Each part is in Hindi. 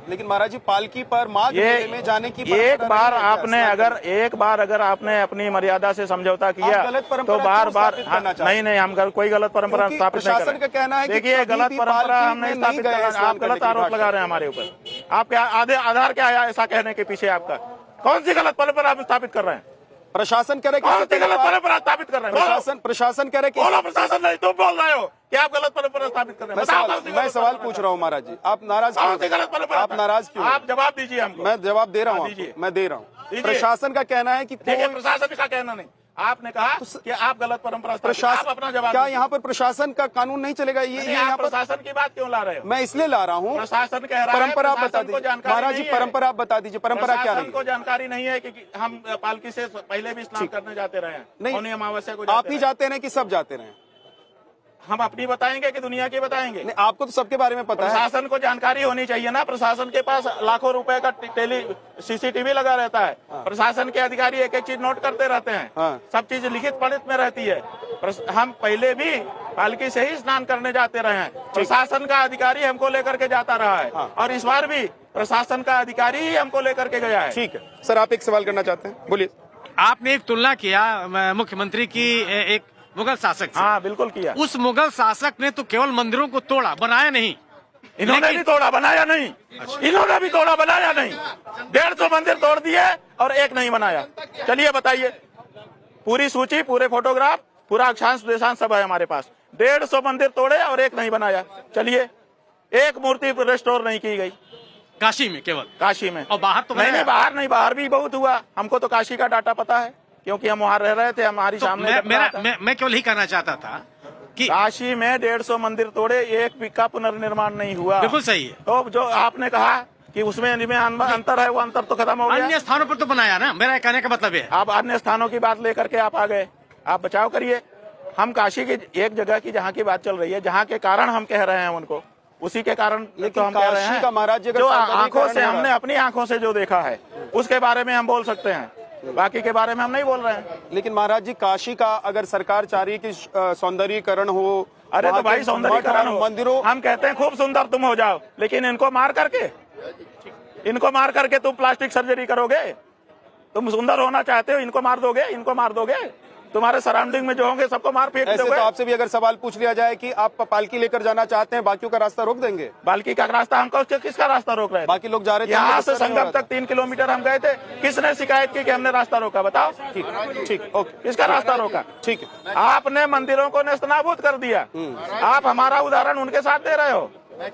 लेकिन महाराज जी पालकी पर माघ मेले में जाने की एक बार अगर आपने अपनी मर्यादा से समझौता किया तो बार बार नहीं हम कोई गलत परंपरा स्थापित नहीं कर रहे। कहना है देखिए गलत परंपरा हम नहीं स्थापित कर रहे हैं, आप गलत आरोप लगा रहे हैं हमारे ऊपर। आप क्या आधार क्या है ऐसा कहने के पीछे आपका? कौन सी गलत परंपरा आप स्थापित कर रहे हैं? प्रशासन कह रहे कि गलत परंपरा स्थापित कर रहे हैं। प्रशासन कह रहे कि प्रशासन नहीं, तुम बोल रहे हो कि आप गलत परंपरा स्थापित कर रहे हैं। मैं सवाल पूछ रहा हूँ महाराज जी, आप नाराज क्यों? आप नाराज क्यों? आप जवाब दीजिए हमको। मैं जवाब दे रहा हूँ, मैं दे रहा हूँ। प्रशासन का कहना है कि प्रशासन का कहना नहीं, आपने कहा कि आप गलत परंपरा प्रशासन अपना जवाब। क्या यहाँ पर प्रशासन का कानून नहीं चलेगा? ये यहाँ पर प्रशासन की बात क्यों ला रहे हो? मैं इसलिए ला रहा हूँ, प्रशासन कह रहा है परंपरा आप बता दीजिए महाराज जी, परंपरा आप बता दीजिए, परंपरा क्या है? को जानकारी नहीं है कि हम पालकी से पहले भी स्नान करने जाते रहे हैं। नहीं, अमावस्या को आप ही जाते रहे कि सब जाते रहे? हम अपनी बताएंगे कि दुनिया की बताएंगे? नहीं, आपको तो सबके बारे में पता है। प्रशासन को जानकारी होनी चाहिए ना। प्रशासन के पास लाखों रुपए का सीसीटीवी लगा रहता है। प्रशासन के अधिकारी एक एक चीज नोट करते रहते हैं। सब चीज लिखित पढ़ित में रहती है। हम पहले भी पालकी से ही स्नान करने जाते रहे हैं। प्रशासन का अधिकारी हमको लेकर के जाता रहा है और इस बार भी प्रशासन का अधिकारी ही हमको लेकर के गया है। ठीक है सर, आप एक सवाल करना चाहते हैं, बोलिए। आपने एक तुलना किया मुख्यमंत्री की एक मुगल शासक से। हाँ बिल्कुल किया। उस मुगल शासक ने तो केवल मंदिरों को तोड़ा, बनाया नहीं। इन्होंने भी तोड़ा, बनाया नहीं। इन्होंने भी तोड़ा, बनाया नहीं। 150 मंदिर तोड़ दिए और एक नहीं बनाया। चलिए बताइए, पूरी सूची, पूरे फोटोग्राफ, पूरा अक्षांश देशांश सब है हमारे पास। 150 मंदिर तोड़े और एक नहीं बनाया। चलिए, एक मूर्ति रेस्टोर नहीं की गई काशी में, केवल काशी में। और बाहर तो नहीं, बाहर भी बहुत हुआ। हमको तो काशी का डाटा पता है क्योंकि हम वहाँ रह रहे थे, हमारी तो सामने। मैं केवल ही कहना चाहता था कि काशी में 150 मंदिर तोड़े, एक भी का पुनर्निर्माण नहीं हुआ। बिल्कुल सही है। तो जो आपने कहा कि उसमें अंतर है, वो अंतर तो खत्म हो गया। अन्य स्थानों पर तो बनाया ना, मेरा कहने का मतलब है। आप अन्य स्थानों की बात लेकर के आप आ गए, आप बचाव करिए। हम काशी की एक जगह की जहाँ की बात चल रही है, जहाँ के कारण हम कह रहे हैं उनको, उसी के कारण तो हम कह रहे हैं। महाराज जो आंखों से हमने अपनी आंखों से जो देखा है उसके बारे में हम बोल सकते हैं, बाकी के बारे में हम नहीं बोल रहे हैं। लेकिन महाराज जी, काशी का अगर सरकार चाह रही है कि सौंदर्यीकरण हो, अरे तो भाई सौंदर्यीकरण हो, मंदिरों, हम कहते हैं खूब सुंदर तुम हो जाओ, लेकिन इनको मार करके तुम प्लास्टिक सर्जरी करोगे? तुम सुंदर होना चाहते हो, इनको मार दोगे, तुम्हारे सराउंडिंग में जो होंगे सबको मार फेंक दोगे। तो आपसे भी अगर सवाल पूछ लिया जाए कि आप पालकी लेकर जाना चाहते हैं, बाकियों का रास्ता रोक देंगे? पालकी का रास्ता हमको, किसका रास्ता रोक रहे हैं? बाकी लोग जा रहे थे, यहाँ से संगम तक 3 किलोमीटर हम गए थे। किसने शिकायत की कि हमने रास्ता रोका? बताओ। ठीक, ओके। किसका रास्ता रोका? ठीक है। आपने मंदिरों को नेस्तनाबूद कर दिया। आप हमारा उदाहरण उनके साथ दे रहे हो।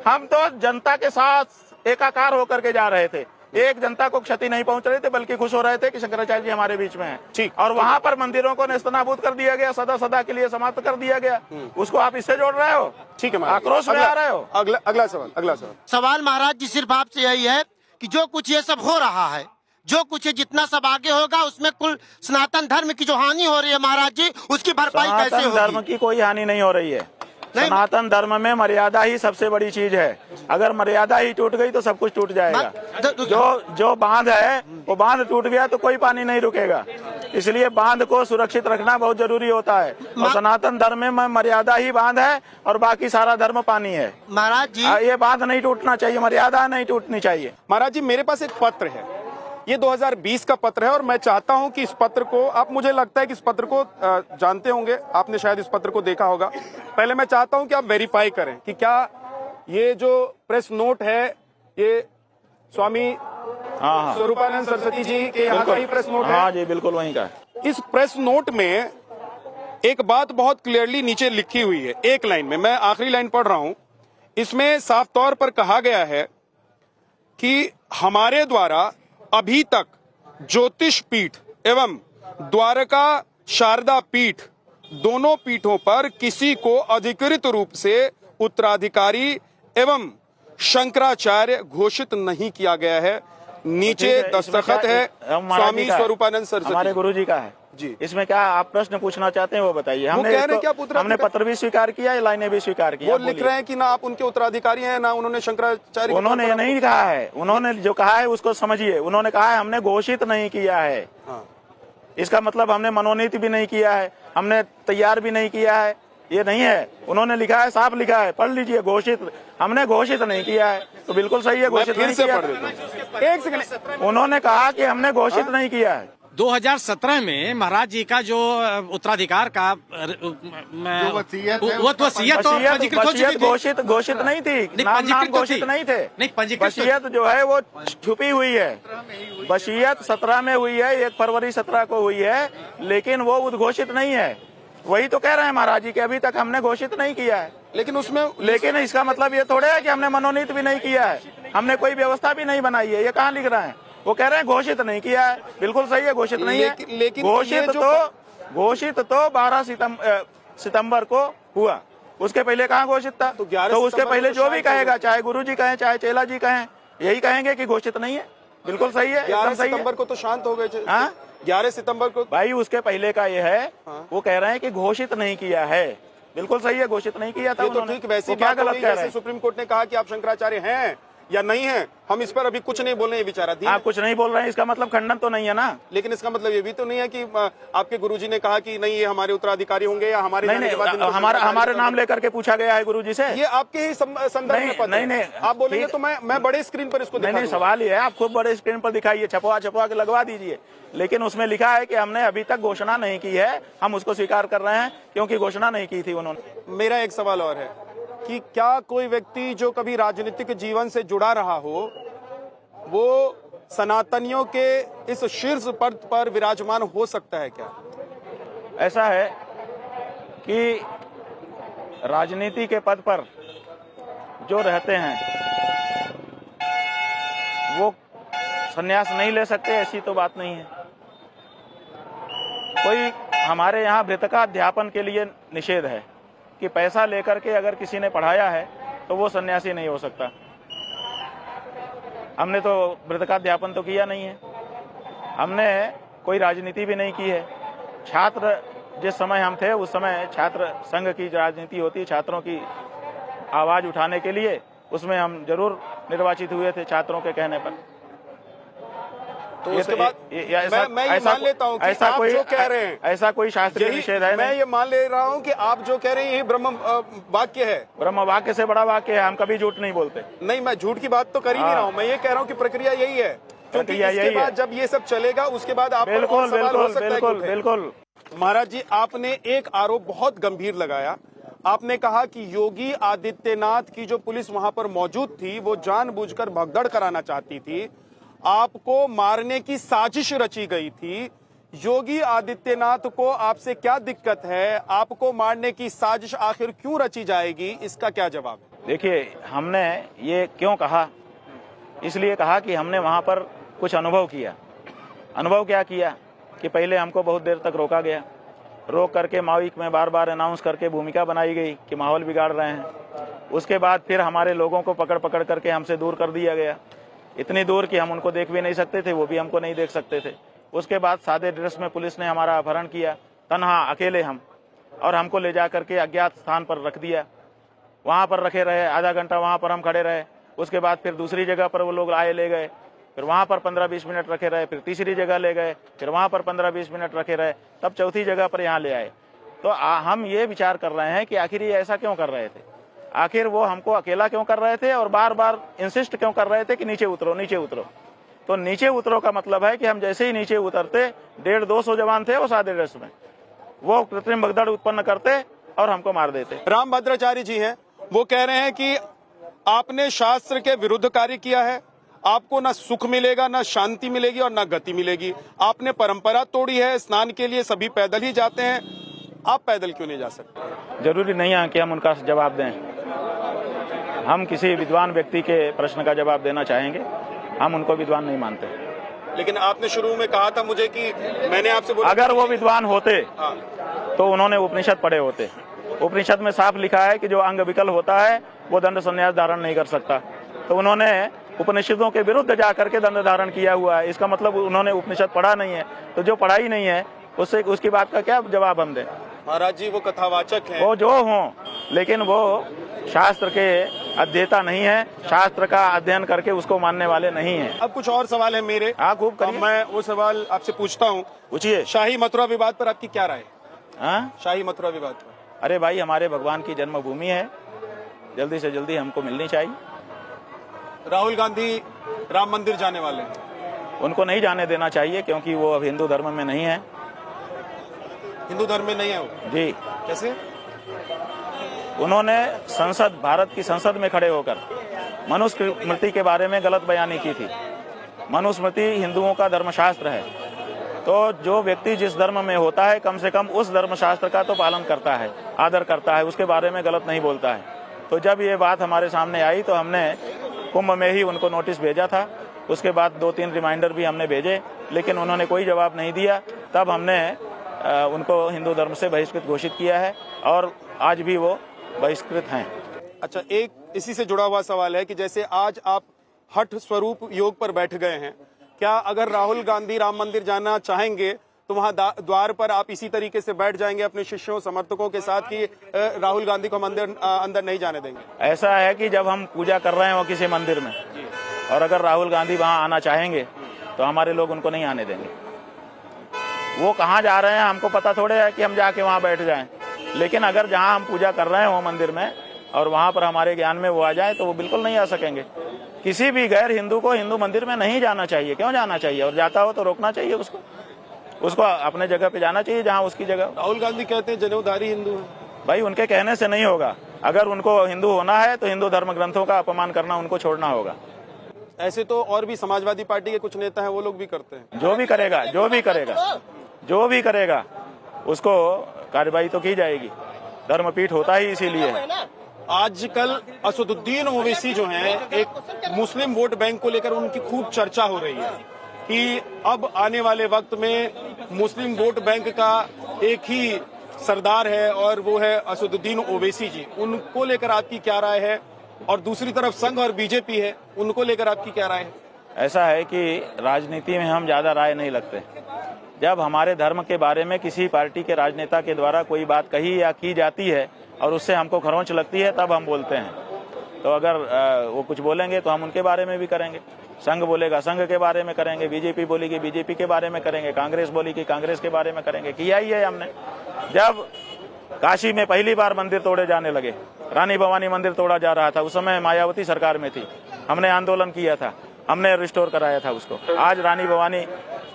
हम तो जनता के साथ एकाकार होकर के जा रहे थे। एक जनता को क्षति नहीं पहुंच रही थी, बल्कि खुश हो रहे थे कि शंकराचार्य जी हमारे बीच में हैं। ठीक। और वहाँ पर मंदिरों को नेस्तनाबूद कर दिया गया, सदा के लिए समाप्त कर दिया गया। उसको आप इससे जोड़ रहे हो? ठीक है, आक्रोश में आ रहे हो। अगला सवाल। सवाल महाराज जी सिर्फ आपसे यही है कि जो कुछ ये सब हो रहा है, जो कुछ जितना सब आगे होगा, उसमें कुल सनातन धर्म की जो हानि हो रही है महाराज जी, उसकी भरपाई कैसे होगी? धर्म की कोई हानि नहीं हो रही है। सनातन धर्म में मर्यादा ही सबसे बड़ी चीज है। अगर मर्यादा ही टूट गई तो सब कुछ टूट जाएगा। जो बांध है वो बांध टूट गया तो कोई पानी नहीं रुकेगा। इसलिए बांध को सुरक्षित रखना बहुत जरूरी होता है। और सनातन धर्म में मर्यादा ही बांध है और बाकी सारा धर्म पानी है। महाराज जी, ये बांध नहीं टूटना चाहिए, मर्यादा नहीं टूटनी चाहिए। महाराज जी, मेरे पास एक पत्र है, ये 2020 का पत्र है और मैं चाहता हूं कि इस पत्र को, आप, मुझे लगता है कि इस पत्र को जानते होंगे, आपने शायद इस पत्र को देखा होगा। पहले मैं चाहता हूं कि आप वेरीफाई करें कि क्या ये जो प्रेस नोट है ये स्वामी स्वरूपानंद सरस्वती जी के यहाँ का ही प्रेस नोट है? हाँ जी, बिल्कुल वहीं का। इस प्रेस नोट में एक बात बहुत क्लियरली नीचे लिखी हुई है, एक लाइन में, मैं आखिरी लाइन पढ़ रहा हूं। इसमें साफ तौर पर कहा गया है कि हमारे द्वारा अभी तक ज्योतिष पीठ एवं द्वारका शारदा पीठ दोनों पीठों पर किसी को अधिकृत रूप से उत्तराधिकारी एवं शंकराचार्य घोषित नहीं किया गया है। नीचे दस्तखत है स्वामी स्वरूपानंद सरस्वती, हमारे गुरुजी का है जी। इसमें क्या आप प्रश्न पूछना चाहते हैं वो बताइए। हमने पत्र भी स्वीकार किया, लाइनें भी स्वीकार की। वो लिख रहे हैं कि ना आप उनके उत्तराधिकारी हैं, ना उन्होंने शंकराचार्य। उन्होंने ये नहीं कहा है, उन्होंने जो कहा है उसको समझिए। उन्होंने कहा है हमने घोषित नहीं किया है। इसका मतलब हमने मनोनीत भी नहीं किया है, हमने तैयार भी नहीं किया है, ये नहीं है। उन्होंने लिखा है, साफ लिखा है, पढ़ लीजिए, घोषित। हमने घोषित नहीं किया है, तो बिल्कुल सही है, घोषित फिर नहीं से किया। पढ़ देता हूं। एक सेकंड। उन्होंने कहा कि हमने घोषित नहीं किया है। 2017 में महाराज जी का जो उत्तराधिकार का वसीयत तो पंजीकृत हो चुकी थी। घोषित नहीं थी, नाम पंजीकृत तो घोषित थी। नहीं थे। नहीं, पंजीकृत तो- वसीयत जो है वो छुपी हुई है। वसीयत 17 में हुई है, 1 फरवरी 17 को हुई है, लेकिन वो उद्घोषित नहीं है। वही तो कह रहे हैं महाराज जी कि अभी तक हमने घोषित नहीं किया है। लेकिन इसका मतलब ये थोड़े है कि हमने मनोनीत भी नहीं किया है, हमने कोई व्यवस्था भी नहीं बनाई है। ये कहाँ लिख रहे हैं? वो कह रहे हैं घोषित नहीं किया है। बिल्कुल सही है, घोषित नहीं है। लेकिन घोषित तो 12 सितंबर को हुआ, उसके पहले कहाँ घोषित था? तो 11 तो उसके सितंबर पहले को जो भी शायद कहेगा, चाहे गुरु जी कहें चाहे चेला जी कहें, यही कहेंगे कि घोषित नहीं है। बिल्कुल सही है, 11 एकदम सही है। सितंबर को तो शांत हो गए। हाँ? 11 सितंबर को भाई उसके पहले का ये है। हाँ। वो कह रहे हैं कि घोषित नहीं किया है। बिल्कुल सही है, घोषित नहीं किया था ये तो उन्होंने। ठीक, वैसे वो क्या गलत कह रहे जैसे हैं? सुप्रीम कोर्ट ने कहा कि आप शंकराचार्य हैं या नहीं हैं, हम इस पर अभी कुछ नहीं बोल रहे हैं विचाराधीन। आप कुछ नहीं बोल रहे हैं, इसका मतलब खंडन तो नहीं है ना। लेकिन इसका मतलब ये भी तो नहीं है कि आपके गुरुजी ने कहा कि नहीं ये हमारे उत्तराधिकारी होंगे या हमारे नहीं जाने के बाद नहीं, इनको हमारा शंकराचार्य नाम लेकर के पूछा गया है गुरु जी से। ये आपके ही संदर्भ में पद है। नहीं, आप बोलेंगे ठीक। तो मैं बड़े स्क्रीन पर इसको नहीं दिखा नहीं, दूंगा। सवाल ये है, आप खुद बड़े स्क्रीन पर दिखाइए, छपवा के लगवा दीजिए। लेकिन उसमें लिखा है कि हमने अभी तक घोषणा नहीं की है, हम उसको स्वीकार कर रहे हैं क्योंकि घोषणा नहीं की थी उन्होंने। मेरा एक सवाल और है कि क्या कोई व्यक्ति जो कभी राजनीतिक जीवन से जुड़ा रहा हो वो सनातनियों के इस शीर्ष पद पर विराजमान हो सकता है क्या? ऐसा है कि राजनीति के पद पर जो रहते हैं वो संन्यास नहीं ले सकते, ऐसी तो बात नहीं है। कोई हमारे यहाँ वृतकाध्यापन के लिए निषेध है कि पैसा लेकर के अगर किसी ने पढ़ाया है तो वो सन्यासी नहीं हो सकता। हमने तो वृतकाध्यापन तो किया नहीं है, हमने कोई राजनीति भी नहीं की है। छात्र जिस समय हम थे उस समय छात्र संघ की राजनीति होती है, छात्रों की आवाज उठाने के लिए, उसमें हम जरूर निर्वाचित हुए थे छात्रों के कहने पर। तो उसके बाद मैं ये मान लेता हूँ कि ऐसा आप कोई जो कह रहे हैं ऐसा कोई शास्त्रीय निषेध है मैं नहीं। ये मान ले रहा हूँ कि आप जो कह रहे हैं यही ब्रह्म वाक्य है। ब्रह्म वाक्य से बड़ा वाक्य है, हम कभी झूठ नहीं बोलते। नहीं, मैं झूठ की बात तो कर ही नहीं रहा हूँ, मैं ये कह रहा हूँ कि प्रक्रिया यही है, क्योंकि इसके बाद जब ये सब चलेगा उसके बाद आप बिल्कुल बिल्कुल बिल्कुल बिल्कुल। महाराज जी, आपने एक आरोप बहुत गंभीर लगाया। आपने कहा कि योगी आदित्यनाथ की जो पुलिस वहां पर मौजूद थी वो जानबूझकर भगदड़ कराना चाहती थी, आपको मारने की साजिश रची गई थी। योगी आदित्यनाथ को आपसे क्या दिक्कत है? आपको मारने की साजिश आखिर क्यों रची जाएगी? इसका क्या जवाब है? देखिए, हमने ये क्यों कहा, इसलिए कहा कि हमने वहां पर कुछ अनुभव किया। अनुभव क्या किया कि पहले हमको बहुत देर तक रोका गया, रोक करके माइक में बार बार अनाउंस करके भूमिका बनाई गई कि माहौल बिगाड़ रहे हैं। उसके बाद फिर हमारे लोगों को पकड़ पकड़ करके हमसे दूर कर दिया गया, इतनी दूर कि हम उनको देख भी नहीं सकते थे, वो भी हमको नहीं देख सकते थे। उसके बाद सादे ड्रेस में पुलिस ने हमारा अपहरण किया, तन्हा अकेले हम, और हमको ले जा करके अज्ञात स्थान पर रख दिया। वहां पर रखे रहे, आधा घंटा वहां पर हम खड़े रहे। उसके बाद फिर दूसरी जगह पर वो लोग आए, ले गए, फिर वहां पर 15-20 मिनट रखे रहे, फिर तीसरी जगह ले गए, फिर वहां पर 15-20 मिनट रखे रहे, तब चौथी जगह पर यहाँ ले आए। तो हम ये विचार कर रहे हैं कि आखिर ये ऐसा क्यों कर रहे थे, आखिर वो हमको अकेला क्यों कर रहे थे और बार बार इंसिस्ट क्यों कर रहे थे कि नीचे उतरो नीचे उतरो। तो नीचे उतरो का मतलब है कि हम जैसे ही नीचे उतरते 150-200 जवान थे वो सादे ड्रेस में, वो कृत्रिम भगदड़ उत्पन्न करते और हमको मार देते। रामभद्राचार्य जी हैं, वो कह रहे हैं कि आपने शास्त्र के विरुद्ध कार्य किया है, आपको ना सुख मिलेगा, ना शांति मिलेगी और ना गति मिलेगी। आपने परंपरा तोड़ी है, स्नान के लिए सभी पैदल ही जाते हैं, आप पैदल क्यों नहीं जा सकते? जरूरी नहीं है कि हम उनका जवाब दें, हम किसी विद्वान व्यक्ति के प्रश्न का जवाब देना चाहेंगे, हम उनको विद्वान नहीं मानते। लेकिन आपने शुरू में कहा था मुझे कि मैंने आपसे बोला अगर वो विद्वान होते हाँ। तो उन्होंने उपनिषद पढ़े होते। उपनिषद में साफ लिखा है कि जो अंग विकल होता है वो दंड संन्यास धारण नहीं कर सकता, तो उन्होंने उपनिषदों के विरुद्ध जाकर के दंड धारण किया हुआ है। इसका मतलब उन्होंने उपनिषद पढ़ा नहीं है, तो जो पढ़ाई नहीं है उससे उसकी बात का क्या जवाब हम दें? महाराज जी वो कथावाचक हैं, वो जो हों, लेकिन वो शास्त्र के अध्येता नहीं है, शास्त्र का अध्ययन करके उसको मानने वाले नहीं है। अब कुछ और सवाल है मेरे, हाँ खूब करिए। अब मैं वो सवाल आपसे पूछता हूँ। पूछिए। शाही मथुरा विवाद पर आपकी क्या राय है? हाँ? शाही मथुरा विवाद पर अरे भाई, हमारे भगवान की जन्मभूमि है, जल्दी से जल्दी हमको मिलनी चाहिए। राहुल गांधी राम मंदिर जाने वाले हैं, उनको नहीं जाने देना चाहिए क्योंकि वो अब हिंदू धर्म में नहीं है। हिंदू धर्म में नहीं है वो? जी। कैसे? उन्होंने भारत की संसद में खड़े होकर मनुस्मृति के बारे में गलत बयानी की थी। मनुस्मृति हिंदुओं का धर्मशास्त्र है, तो जो व्यक्ति जिस धर्म में होता है कम से कम उस धर्मशास्त्र का तो पालन करता है, आदर करता है, उसके बारे में गलत नहीं बोलता है। तो जब ये बात हमारे सामने आई तो हमने कुंभ में ही उनको नोटिस भेजा था। उसके बाद 2-3 रिमाइंडर भी हमने भेजे, लेकिन उन्होंने कोई जवाब नहीं दिया। तब हमने उनको हिंदू धर्म से बहिष्कृत घोषित किया है और आज भी वो बहिष्कृत हैं। अच्छा, एक इसी से जुड़ा हुआ सवाल है कि जैसे आज आप हठ स्वरूप योग पर बैठ गए हैं, क्या अगर राहुल गांधी राम मंदिर जाना चाहेंगे तो वहां द्वार पर आप इसी तरीके से बैठ जाएंगे अपने शिष्यों समर्थकों के साथ कि राहुल गांधी को मंदिर अंदर नहीं जाने देंगे? ऐसा है कि जब हम पूजा कर रहे हो किसी मंदिर में और अगर राहुल गांधी वहां आना चाहेंगे तो हमारे लोग उनको नहीं आने देंगे। वो कहाँ जा रहे हैं हमको पता थोड़े है कि हम जाके वहां बैठ जाएं, लेकिन अगर जहां हम पूजा कर रहे हो मंदिर में और वहां पर हमारे ज्ञान में वो आ जाए तो वो बिल्कुल नहीं आ सकेंगे। किसी भी गैर हिंदू को हिंदू मंदिर में नहीं जाना चाहिए। क्यों जाना चाहिए? और जाता हो तो रोकना चाहिए उसको अपने जगह पे जाना चाहिए जहां उसकी जगह। राहुल गांधी कहते हैं जनेऊधारी हिंदू है। भाई, उनके कहने से नहीं होगा। अगर उनको हिंदू होना है तो हिंदू धर्म ग्रंथों का अपमान करना उनको छोड़ना होगा। ऐसे तो और भी समाजवादी पार्टी के कुछ नेता हैं, वो लोग भी करते हैं। जो भी करेगा उसको कार्रवाई तो की जाएगी। धर्मपीठ होता ही इसीलिए है। आजकल असदुद्दीन ओवैसी जो हैं, एक मुस्लिम वोट बैंक को लेकर उनकी खूब चर्चा हो रही है कि अब आने वाले वक्त में मुस्लिम वोट बैंक का एक ही सरदार है और वो है असदुद्दीन ओवैसी जी। उनको लेकर आपकी क्या राय है? और दूसरी तरफ संघ और बीजेपी है, उनको लेकर आपकी क्या राय है? ऐसा है कि राजनीति में हम ज्यादा राय नहीं लगते। जब हमारे धर्म के बारे में किसी पार्टी के राजनेता के द्वारा कोई बात कही या की जाती है और उससे हमको खरोंच लगती है तब हम बोलते हैं। तो अगर वो कुछ बोलेंगे तो हम उनके बारे में भी करेंगे। संघ बोलेगा संघ के बारे में करेंगे, बीजेपी बोलेगी बीजेपी के बारे में करेंगे, कांग्रेस बोलेगी कांग्रेस के बारे में करेंगे। किया ही है हमने। जब काशी में पहली बार मंदिर तोड़े जाने लगे, रानी भवानी मंदिर तोड़ा जा रहा था, उस समय मायावती सरकार में थी, हमने आंदोलन किया था, हमने रिस्टोर कराया था उसको। आज रानी भवानी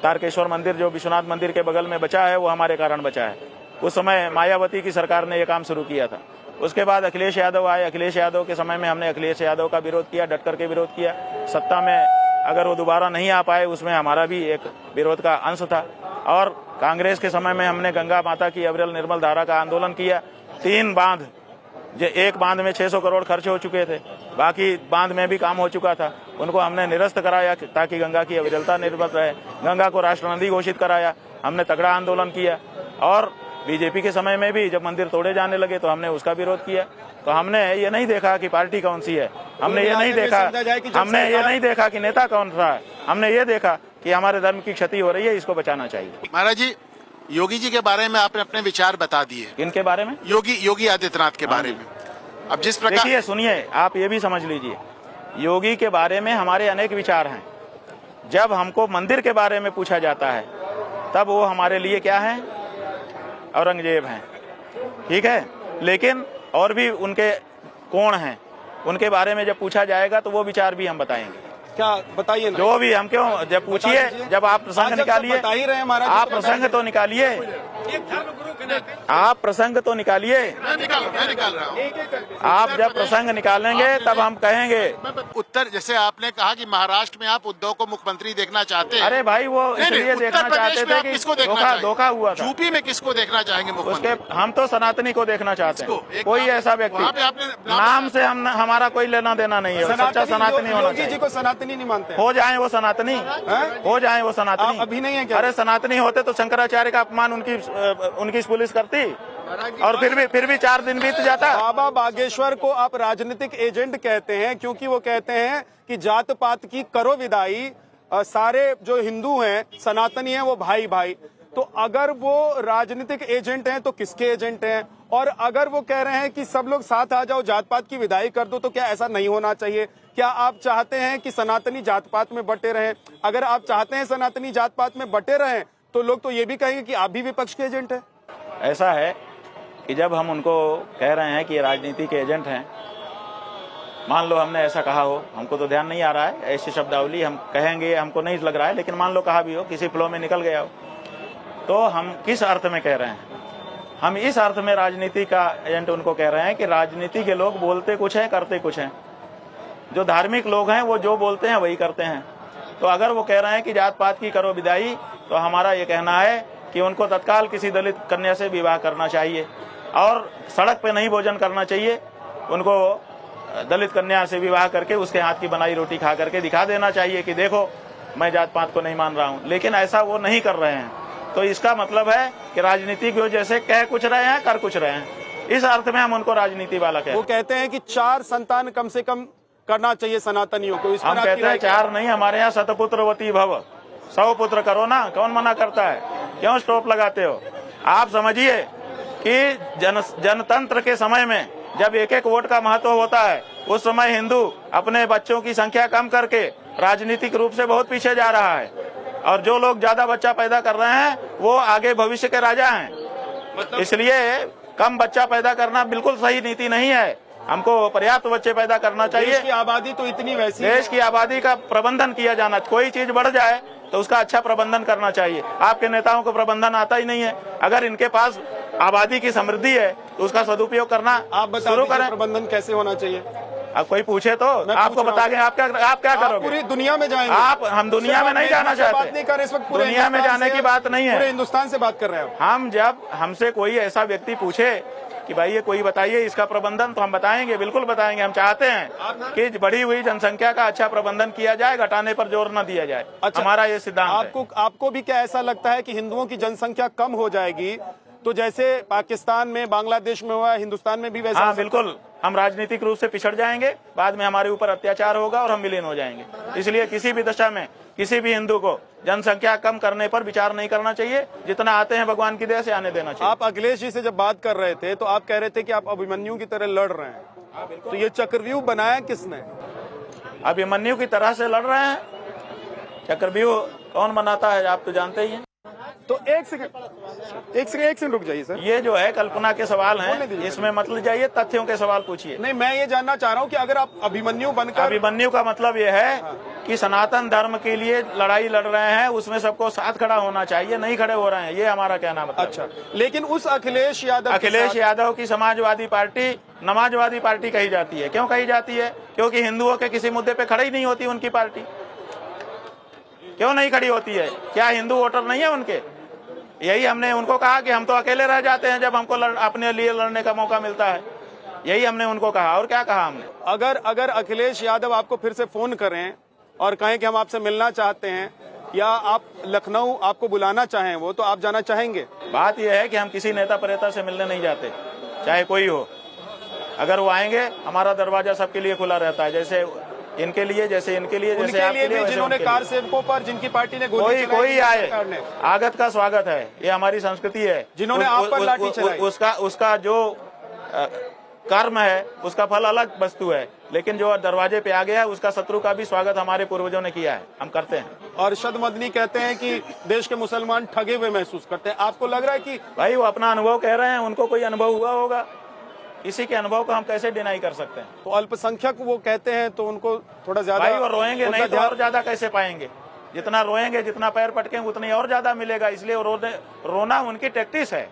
तारकेश्वर मंदिर जो विश्वनाथ मंदिर के बगल में बचा है वो हमारे कारण बचा है। उस समय मायावती की सरकार ने ये काम शुरू किया था। उसके बाद अखिलेश यादव आए। अखिलेश यादव के समय में हमने अखिलेश यादव का विरोध किया, डट करके विरोध किया। सत्ता में अगर वो दोबारा नहीं आ पाए उसमें हमारा भी एक विरोध का अंश था। और कांग्रेस के समय में हमने गंगा माता की अविरल निर्मल धारा का आंदोलन किया। 3 बांध, एक बांध में 600 करोड़ खर्च हो चुके थे, बाकी बांध में भी काम हो चुका था, उनको हमने निरस्त कराया ताकि गंगा की अविरलता निर्मल रहे। गंगा को राष्ट्र नदी घोषित कराया, हमने तगड़ा आंदोलन किया। और बीजेपी के समय में भी जब मंदिर तोड़े जाने लगे तो हमने उसका विरोध किया। तो हमने ये नहीं देखा कि पार्टी कौन सी है, हमने ये नहीं देखा कि नेता कौन सा है, हमने ये देखा कि हमारे धर्म की क्षति हो रही है, इसको बचाना चाहिए। महाराज जी, योगी जी के बारे में आपने अपने विचार बता दिए। इनके बारे में? योगी आदित्यनाथ के बारे में। अब जिस प्रकार, देखिए सुनिए, आप ये भी समझ लीजिए, योगी के बारे में हमारे अनेक विचार हैं। जब हमको मंदिर के बारे में पूछा जाता है तब वो हमारे लिए क्या है? औरंगजेब हैं, ठीक है। लेकिन और भी उनके कोण हैं, उनके बारे में जब पूछा जाएगा तो वो विचार भी हम बताएंगे। क्या बताइए ना? जो भी हम क्यों, जब पूछिए, जब आप प्रसंग निकालिए, बता ही रहे हैं महाराज, आप प्रसंग तो निकालिए, आप प्रसंग तो निकालिए। मैं निकाल रहा हूँ। आप जब प्रसंग निकालेंगे तब हम कहेंगे। उत्तर, जैसे आपने कहा कि महाराष्ट्र में आप उद्धव को मुख्यमंत्री देखना चाहते हैं। अरे भाई, वो इसलिए देखना चाहते थे कि धोखा हुआ था। यूपी में किसको देखना चाहेंगे मुख्यमंत्री? हम तो सनातनी को देखना चाहते हैं। कोई ऐसा व्यक्ति, नाम से हमारा कोई लेना देना नहीं है, सच्चा सनातनी होना चाहिए। जी को सनातनी नहीं मानते? हो जाए वो सनातनी, हो जाए वो सनातनी। अभी नहीं है क्या? अरे सनातनी होते तो शंकराचार्य का अपमान उनकी पुलिस करती और फिर भी 4 दिन बीत जाता। बाबा बागेश्वर को आप राजनीतिक एजेंट कहते हैं क्योंकि वो कहते हैं कि जात पात की करो विदाई, सारे जो हिंदू हैं सनातनी हैं वो भाई भाई। तो अगर वो राजनीतिक एजेंट हैं तो किसके एजेंट हैं? और अगर वो कह रहे हैं कि सब लोग साथ आ जाओ, जात पात की विदाई कर दो, तो क्या ऐसा नहीं होना चाहिए? क्या आप चाहते हैं कि सनातनी जात पात में बटे रहें? अगर आप चाहते हैं सनातनी जात पात में बटे रहें तो लोग तो ये भी कहेंगे कि आप भी विपक्ष के एजेंट हैं। ऐसा है कि जब हम उनको कह रहे हैं कि ये राजनीति के एजेंट हैं, मान लो हमने ऐसा कहा हो, हमको तो ध्यान नहीं आ रहा है, ऐसी शब्दावली हम कहेंगे हमको नहीं लग रहा है, लेकिन मान लो कहा भी हो, किसी फ्लो में निकल गया हो, तो हम किस अर्थ में कह रहे हैं? हम इस अर्थ में राजनीति का एजेंट उनको कह रहे हैं कि राजनीति के लोग बोलते कुछ हैं, करते कुछ हैं। जो धार्मिक लोग हैं वो जो बोलते हैं वही करते हैं। तो अगर वो कह रहे हैं कि जात पात की करो विदाई, तो हमारा ये कहना है कि उनको तत्काल किसी दलित कन्या से विवाह करना चाहिए और सड़क पे नहीं भोजन करना चाहिए। उनको दलित कन्या से विवाह करके उसके हाथ की बनाई रोटी खा करके दिखा देना चाहिए कि देखो मैं जात पात को नहीं मान रहा हूँ, लेकिन ऐसा वो नहीं कर रहे हैं। तो इसका मतलब है कि राजनीति की वजह से कह कुछ रहे हैं, कर कुछ रहे हैं। इस अर्थ में हम उनको राजनीति वाला कहते हैं। वो कहते हैं कि 4 संतान कम से कम करना चाहिए सनातनियों को। हम कहते हैं 4 नहीं, हमारे यहाँ शतपुत्रवती भव, 100 पुत्र करो ना, कौन मना करता है? क्यों स्टॉप लगाते हो? आप समझिए कि जनतंत्र के समय में जब एक एक वोट का महत्व होता है, उस समय हिंदू अपने बच्चों की संख्या कम करके राजनीतिक रूप से बहुत पीछे जा रहा है, और जो लोग ज्यादा बच्चा पैदा कर रहे हैं वो आगे भविष्य के राजा हैं। इसलिए कम बच्चा पैदा करना बिल्कुल सही नीति नहीं है। हमको पर्याप्त बच्चे पैदा करना चाहिए। देश की आबादी तो इतनी वैसी, देश की आबादी का प्रबंधन किया जाना, कोई चीज बढ़ जाए तो उसका अच्छा प्रबंधन करना चाहिए। आपके नेताओं को प्रबंधन आता ही नहीं है। अगर इनके पास आबादी की समृद्धि है तो उसका सदुपयोग करना आप शुरू करें। प्रबंधन कैसे होना चाहिए? अब कोई पूछे तो आपको बता दें। आप क्या करोगे? पूरी दुनिया में जाएंगे आप? हम दुनिया में नहीं जाना चाहते। बात नहीं कर रहे इस वक्त, पूरे दुनिया में जाने की बात नहीं है, पूरे हिंदुस्तान से बात कर रहे हैं हम। जब हमसे कोई ऐसा व्यक्ति पूछे कि भाई ये कोई बताइए इसका प्रबंधन, तो हम बताएंगे, बिल्कुल बताएंगे। हम चाहते हैं कि बढ़ी हुई जनसंख्या का अच्छा प्रबंधन किया जाए, घटाने पर जोर न दिया जाए। अच्छा, हमारा ये सिद्धांत है। आपको भी क्या ऐसा लगता है कि हिंदुओं की जनसंख्या कम हो जाएगी तो जैसे पाकिस्तान में, बांग्लादेश में हुआ, हिंदुस्तान में भी वैसा? हाँ बिल्कुल, हम राजनीतिक रूप से पिछड़ जाएंगे, बाद में हमारे ऊपर अत्याचार होगा और हम विलीन हो जाएंगे। इसलिए किसी भी दशा में किसी भी हिंदू को जनसंख्या कम करने पर विचार नहीं करना चाहिए। जितना आते हैं भगवान की दया से आने देना चाहिए। आप अखिलेश जी से जब बात कर रहे थे तो आप कह रहे थे कि आप अभिमन्यु की तरह लड़ रहे हैं, तो ये चक्रव्यूह बनाया किसने? अभिमन्यु की तरह से लड़ रहे हैं। चक्रव्यूह कौन बनाता है आप तो जानते ही हैं। तो एक सेकंड रुक जाइए सर। ये जो है कल्पना के सवाल हैं, इसमें मतलब जाइए, तथ्यों के सवाल पूछिए। नहीं, मैं ये जानना चाह रहा हूँ कि अगर आप अभिमन्यु बनकर, अभिमन्यु का मतलब ये है कि सनातन धर्म के लिए लड़ाई लड़ रहे हैं, उसमें सबको साथ खड़ा होना चाहिए, नहीं खड़े हो रहे हैं, ये हमारा कहना मतलब। अच्छा, लेकिन उस अखिलेश यादव की समाजवादी पार्टी नमाजवादी पार्टी कही जाती है। क्यों कही जाती है? क्योंकि हिंदुओं के किसी मुद्दे पे खड़ी ही नहीं होती उनकी पार्टी। क्यों नहीं खड़ी होती है? क्या हिंदू वोटर नहीं है उनके? यही हमने उनको कहा कि हम तो अकेले रह जाते हैं जब हमको अपने लिए लड़ने का मौका मिलता है। यही हमने उनको कहा। और क्या कहा हमने? अगर अखिलेश यादव आपको फिर से फोन करें और कहें कि हम आपसे मिलना चाहते हैं, या आप लखनऊ आपको बुलाना चाहें वो, तो आप जाना चाहेंगे? बात यह है कि हम किसी नेता प्रेता से मिलने नहीं जाते, चाहे कोई हो। अगर वो आएंगे, हमारा दरवाजा सबके लिए खुला रहता है, जैसे इनके लिए, जैसे इनके लिए, जैसे आपके लिए, जिन्होंने कार सेवकों पर, जिनकी पार्टी ने गोली चलाई, कोई आए, आगत का स्वागत है, ये हमारी संस्कृति है। जिन्होंने आप पर लाठी चलाई, उसका जो कर्म है उसका फल अलग वस्तु है, लेकिन जो दरवाजे पे आ गया है उसका शत्रु का भी स्वागत हमारे पूर्वजों ने किया है, हम करते हैं। और अरशद मदनी कहते हैं कि देश के मुसलमान ठगे हुए महसूस करते हैं। आपको लग रहा है कि भाई वो अपना अनुभव कह रहे हैं, उनको कोई अनुभव हुआ होगा, इसी के अनुभव को हम कैसे डिनाई कर सकते हैं? तो अल्पसंख्यक वो कहते हैं तो उनको थोड़ा ज्यादा, भाई वो रोएंगे नहीं तो और ज्यादा कैसे पाएंगे? जितना रोएंगे, जितना पैर पटकेंगे, उतनी और ज्यादा मिलेगा। इसलिए रोना उनकी टैक्टिस है।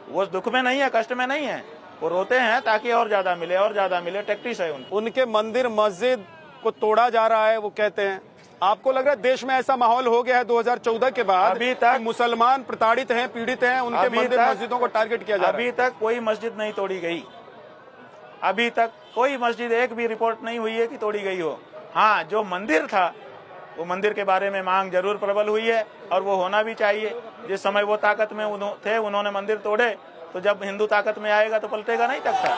वो दुख में नहीं है, कष्ट में नहीं है, वो रोते हैं ताकि और ज्यादा मिले, और ज्यादा मिले, टैक्टिस है उनकी। उनके मंदिर मस्जिद को तोड़ा जा रहा है, वो कहते हैं। आपको लग रहा है देश में ऐसा माहौल हो गया है 2014 के बाद, अभी तक मुसलमान प्रताड़ित हैं, पीड़ित हैं, उनके मंदिर मस्जिदों को टारगेट किया जा रहा है? अभी तक कोई मस्जिद नहीं तोड़ी गई। अभी तक कोई मस्जिद, एक भी रिपोर्ट नहीं हुई है कि तोड़ी गई हो। हाँ, जो मंदिर था, वो मंदिर के बारे में मांग जरूर प्रबल हुई है, और वो होना भी चाहिए। जिस समय वो ताकत में थे, उन्होंने मंदिर तोड़े, तो जब हिंदू ताकत में आएगा तो पलटेगा नहीं तख्ता।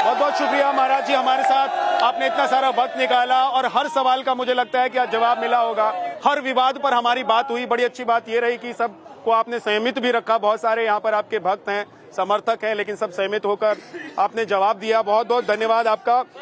बहुत बहुत शुक्रिया महाराज जी, हमारे साथ आपने इतना सारा वक्त निकाला और हर सवाल का मुझे लगता है कि आज जवाब मिला होगा। हर विवाद पर हमारी बात हुई। बड़ी अच्छी बात ये रही कि सबको आपने संयमित भी रखा। बहुत सारे यहाँ पर आपके भक्त हैं, समर्थक हैं, लेकिन सब सहमत होकर आपने जवाब दिया। बहुत बहुत धन्यवाद आपका।